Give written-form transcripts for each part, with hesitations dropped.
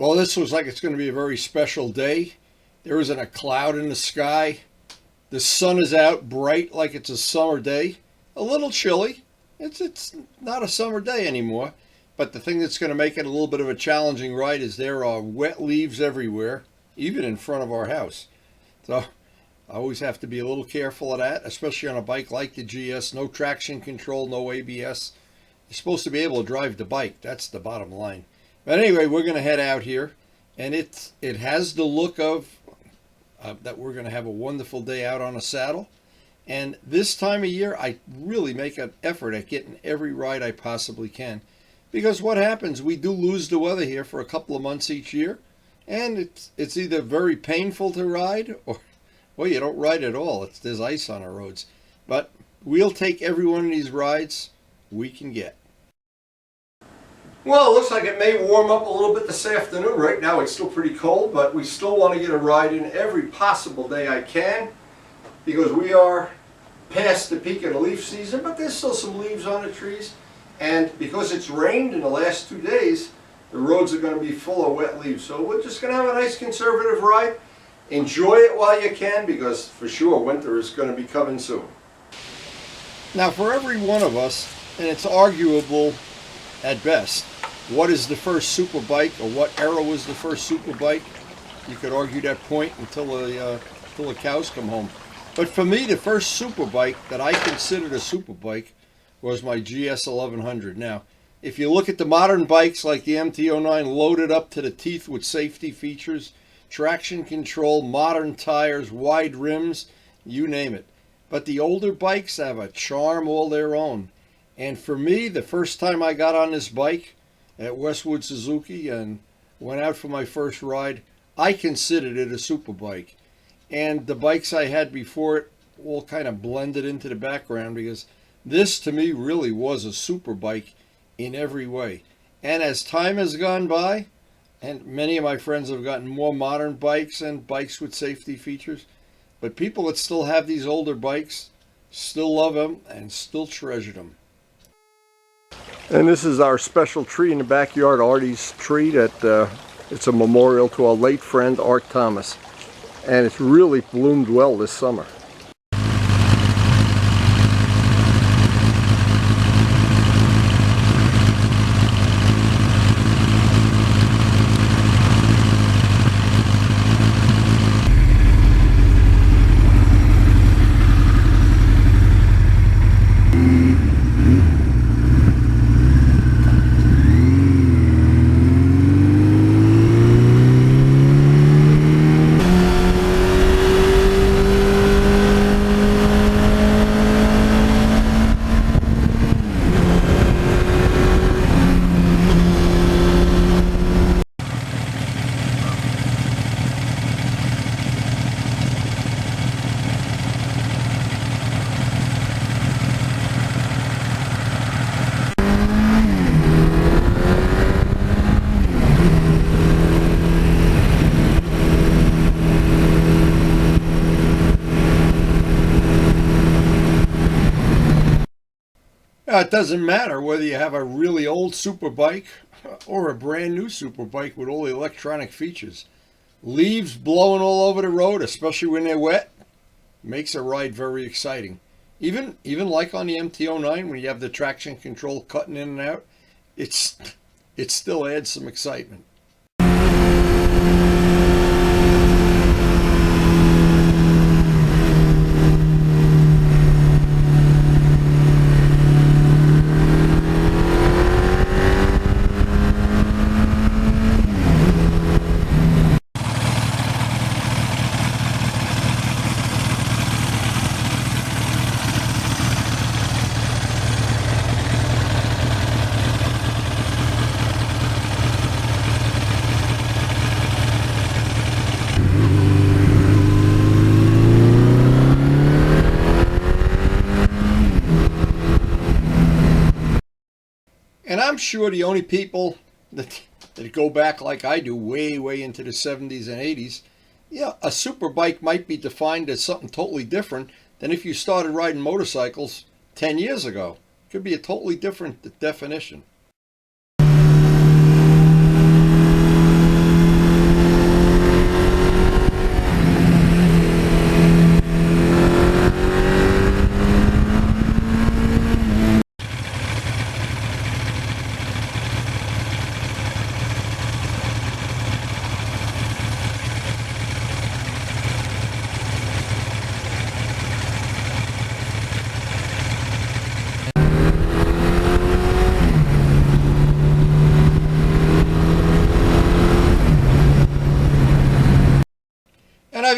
Well, this looks like it's going to be a very special day. There isn't a cloud in the sky. The sun is out bright like it's a summer day. A little chilly. It's not a summer day anymore. But the thing that's going to make it a little bit of a challenging ride is there are wet leaves everywhere, even in front of our house. So I always have to be a little careful of that, especially on a bike like the GS. No traction control, no ABS. You're supposed to be able to drive the bike. That's the bottom line. But anyway, we're going to head out here, and it has the look of that we're going to have a wonderful day out on a saddle. And this time of year, I really make an effort at getting every ride I possibly can. Because what happens, we do lose the weather here for a couple of months each year, and it's either very painful to ride, or well, you don't ride at all. There's ice on our roads. But we'll take every one of these rides we can get. Well, it looks like it may warm up a little bit this afternoon. Right now it's still pretty cold, but we still want to get a ride in every possible day I can, because we are past the peak of the leaf season, but there's still some leaves on the trees. And because it's rained in the last 2 days, the roads are going to be full of wet leaves. So we're just going to have a nice conservative ride. Enjoy it while you can, because for sure winter is going to be coming soon. Now, for every one of us, and it's arguable at best, what is the first super bike, or what era was the first super bike? You could argue that point until the cows come home. But for me, the first super bike that I considered a super bike was my GS1100. Now, if you look at the modern bikes like the MT-09, loaded up to the teeth with safety features, traction control, modern tires, wide rims, you name it. But the older bikes have a charm all their own. And for me, the first time I got on this bike at Westwood Suzuki and went out for my first ride, I considered it a super bike. And the bikes I had before it all kind of blended into the background, because this to me really was a super bike in every way. And as time has gone by, and many of my friends have gotten more modern bikes and bikes with safety features, but people that still have these older bikes still love them and still treasure them. And this is our special tree in the backyard, Artie's tree. It's a memorial to our late friend Art Thomas, and it's really bloomed well this summer. It doesn't matter whether you have a really old super bike or a brand new super bike with all the electronic features. Leaves blowing all over the road, especially when they're wet, makes a ride very exciting. Even like on the MT-09, when you have the traction control cutting in and out, it still adds some excitement. And I'm sure the only people that go back like I do, way into the 70s and 80s, yeah, a super bike might be defined as something totally different than if you started riding motorcycles 10 years ago. It could be a totally different definition.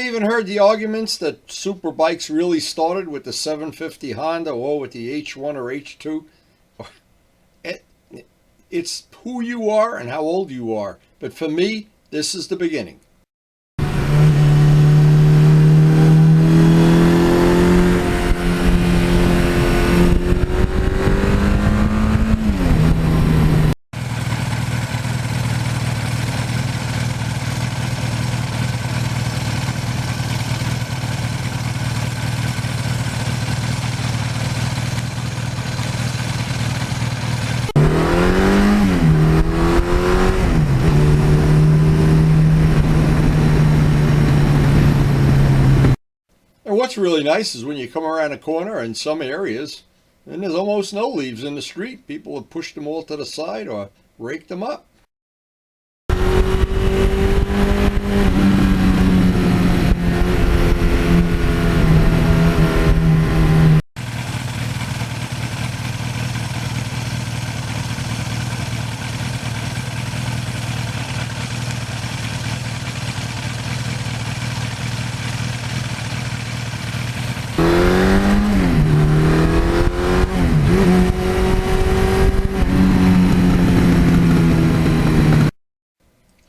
even heard the arguments that superbikes really started with the 750 Honda or with the H1 or H2. It's who you are and how old you are. But for me, this is the beginning. And what's really nice is when you come around a corner in some areas, and there's almost no leaves in the street. People have pushed them all to the side or raked them up.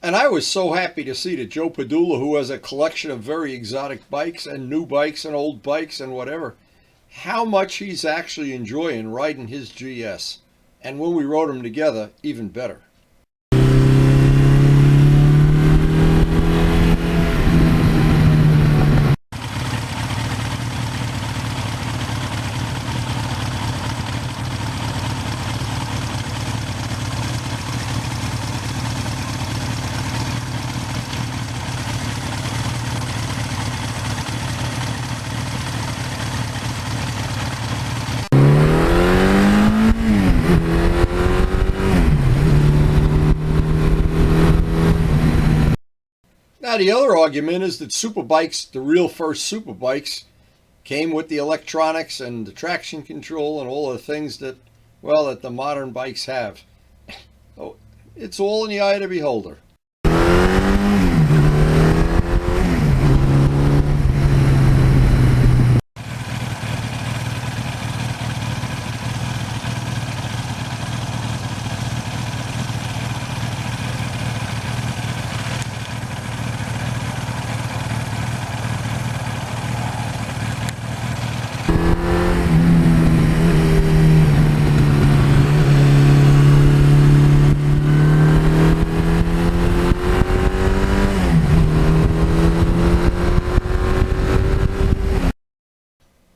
And I was so happy to see that Joe Padula, who has a collection of very exotic bikes and new bikes and old bikes and whatever, how much he's actually enjoying riding his GS. And when we rode them together, even better. Now, the other argument is that superbikes, the real first superbikes, came with the electronics and the traction control and all the things that, well, that the modern bikes have. Oh, it's all in the eye of the beholder.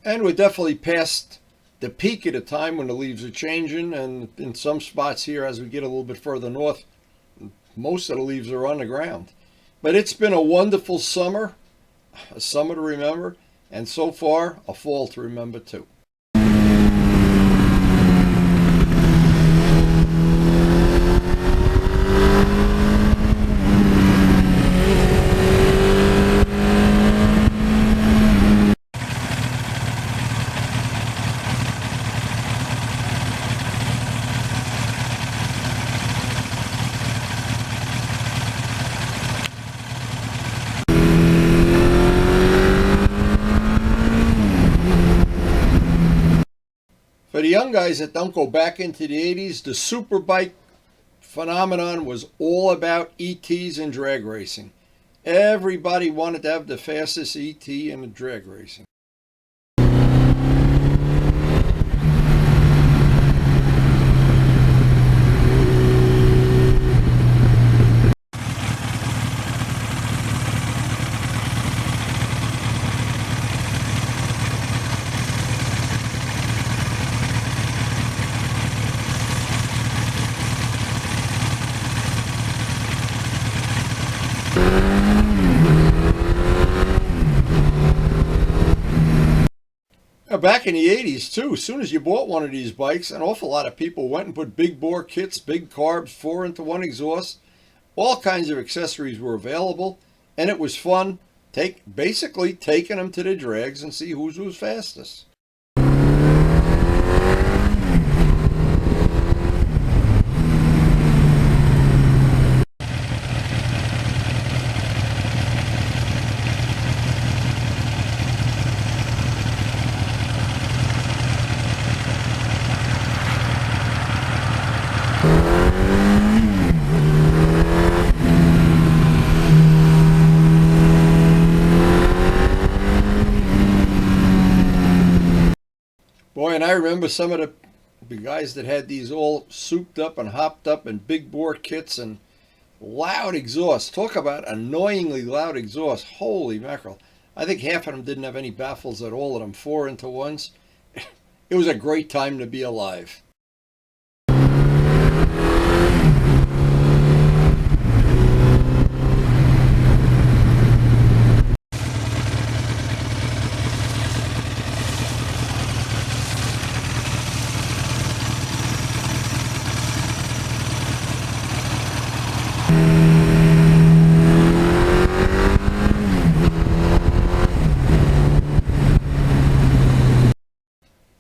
And we're definitely past the peak of the time when the leaves are changing, and in some spots here as we get a little bit further north, most of the leaves are on the ground. But it's been a wonderful summer, a summer to remember, and so far a fall to remember too. For the young guys that don't go back into the 80s, the superbike phenomenon was all about ETs and drag racing. Everybody wanted to have the fastest ET in the drag racing. Back in the 80s too, as soon as you bought one of these bikes, an awful lot of people went and put big bore kits, big carbs, 4-into-1 exhaust. All kinds of accessories were available, and it was fun basically taking them to the drags and see who was fastest. remember some of the guys that had these all souped up and hopped up and big bore kits and loud exhaust. Talk about annoyingly loud exhaust. Holy mackerel. I think half of them didn't have any baffles at all of them, 4-into-1s. It was a great time to be alive.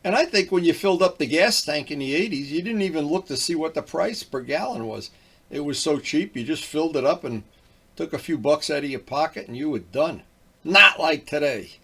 And I think when you filled up the gas tank in the 80s, you didn't even look to see what the price per gallon was. It was so cheap, you just filled it up and took a few bucks out of your pocket and you were done. Not like today.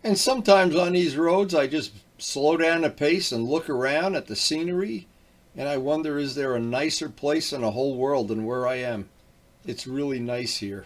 And sometimes on these roads, I just slow down the pace and look around at the scenery, and I wonder, is there a nicer place in the whole world than where I am? It's really nice here.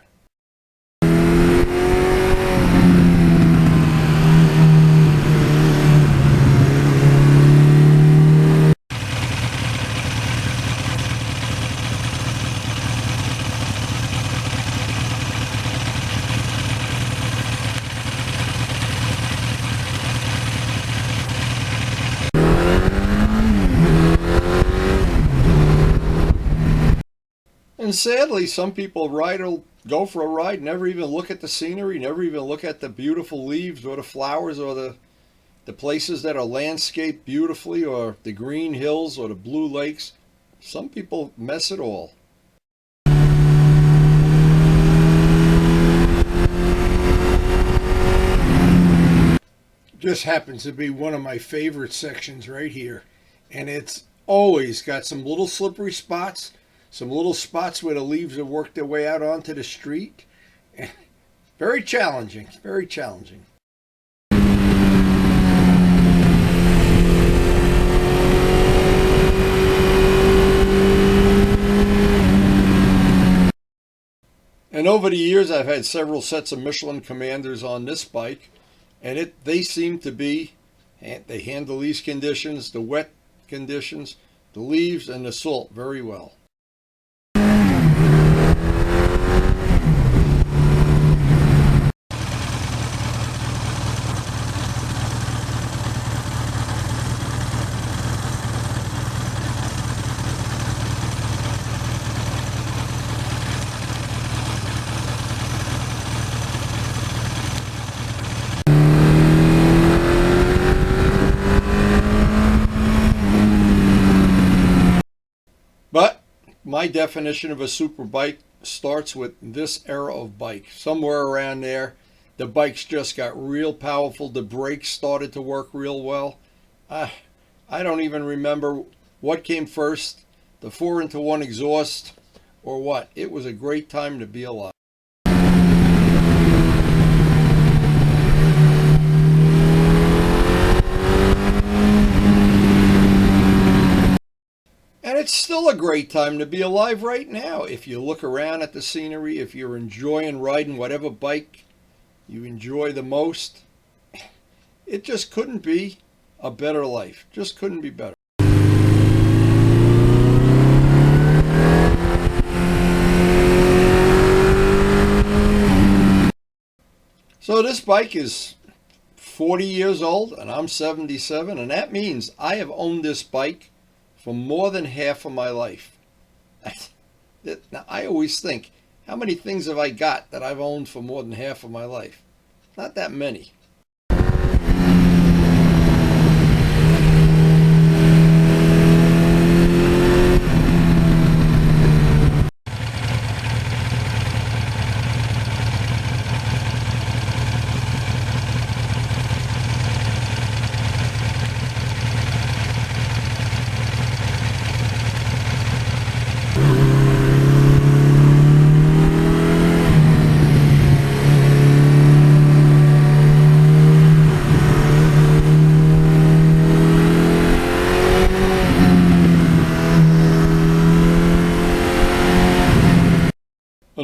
And sadly, some people go for a ride, never even look at the scenery, never even look at the beautiful leaves or the flowers or the places that are landscaped beautifully, or the green hills or the blue lakes. Some people miss it all. Just happens to be one of my favorite sections right here. And it's always got some little slippery spots, some little spots where the leaves have worked their way out onto the street. Very challenging, very challenging. And over the years, I've had several sets of Michelin Commanders on this bike, and they seem to be, they handle these conditions, the wet conditions, the leaves, and the salt very well. But my definition of a super bike starts with this era of bike. Somewhere around there, the bikes just got real powerful. The brakes started to work real well. I don't even remember what came first, the 4-into-1 exhaust or what. It was a great time to be alive. And it's still a great time to be alive right now. If you look around at the scenery, if you're enjoying riding whatever bike you enjoy the most, it just couldn't be a better life. Just couldn't be better. So this bike is 40 years old and I'm 77, and that means I have owned this bike for more than half of my life. Now, I always think, how many things have I got that I've owned for more than half of my life? Not that many.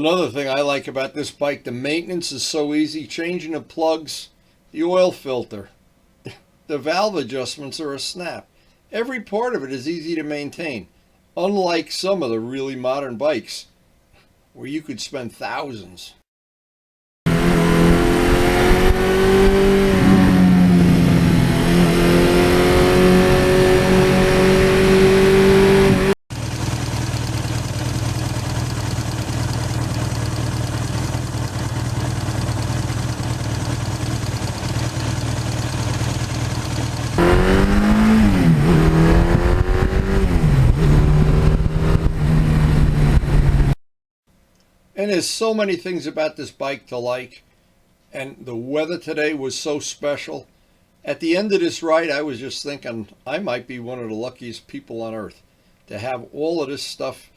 Another thing I like about this bike, the maintenance is so easy. Changing the plugs, the oil filter, the valve adjustments are a snap. Every part of it is easy to maintain, unlike some of the really modern bikes where you could spend thousands. And there's so many things about this bike to like. And the weather today was so special. At the end of this ride, I was just thinking I might be one of the luckiest people on earth to have all of this stuff.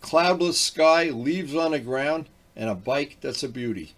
Cloudless sky, leaves on the ground, and a bike that's a beauty.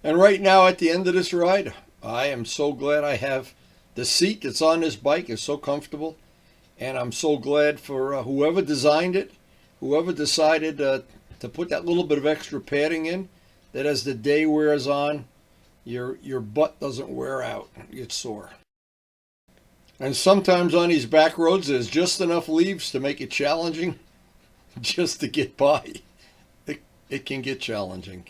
And right now at the end of this ride, I am so glad I have the seat that's on this bike is so comfortable. And I'm so glad for whoever designed it, whoever decided to put that little bit of extra padding in, that as the day wears on, your butt doesn't wear out, it's sore. And sometimes on these back roads, there's just enough leaves to make it challenging just to get by. It can get challenging.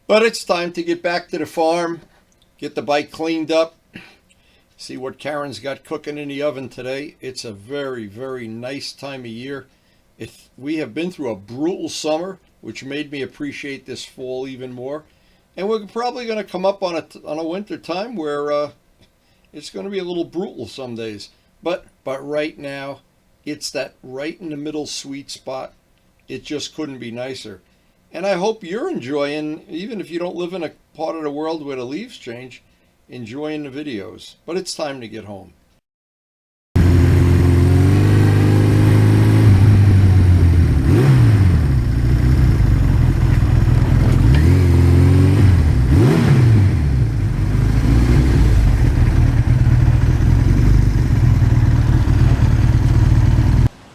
But it's time to get back to the farm, get the bike cleaned up, see what Karen's got cooking in the oven today. It's a very, very nice time of year. We have been through a brutal summer, which made me appreciate this fall even more. And we're probably going to come up on a winter time where it's going to be a little brutal some days. But right now, it's that right in the middle sweet spot. It just couldn't be nicer. And I hope you're enjoying, even if you don't live in a part of the world where the leaves change, enjoying the videos. But it's time to get home.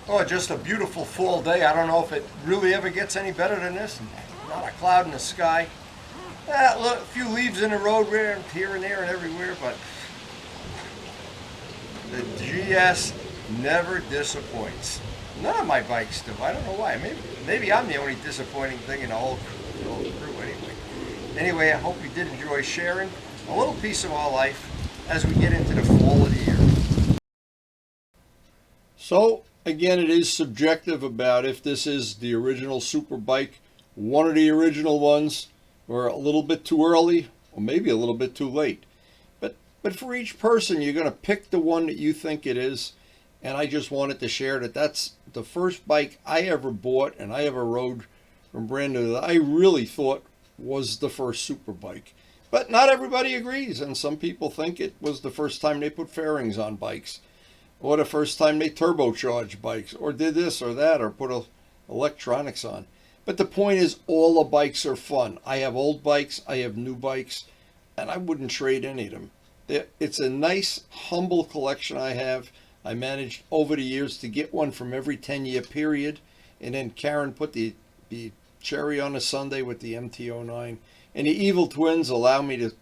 Oh, just a beautiful fall day. I don't know if it really ever gets any better than this. Not a cloud in the sky. Look, a few leaves in the road here and there and everywhere, but the GS never disappoints. None of my bikes do. I don't know why. Maybe I'm the only disappointing thing in the whole crew anyway. Anyway, I hope you did enjoy sharing a little piece of our life as we get into the fall of the year. So, again, it is subjective about if this is the original super bike, one of the original ones, or a little bit too early, or maybe a little bit too late. But for each person, you're going to pick the one that you think it is. And I just wanted to share that that's the first bike I ever bought and I ever rode from brand new that I really thought was the first super bike. But not everybody agrees, and some people think it was the first time they put fairings on bikes, or the first time they turbocharged bikes, or did this or that, or put electronics on. But the point is, all the bikes are fun. I have old bikes, I have new bikes, and I wouldn't trade any of them. It's a nice, humble collection I have. I managed over the years to get one from every 10-year period, and then Karen put the cherry on a sundae with the MT-09. And the evil twins allow me to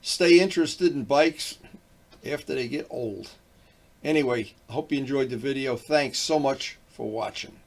stay interested in bikes after they get old. Anyway, I hope you enjoyed the video. Thanks so much for watching.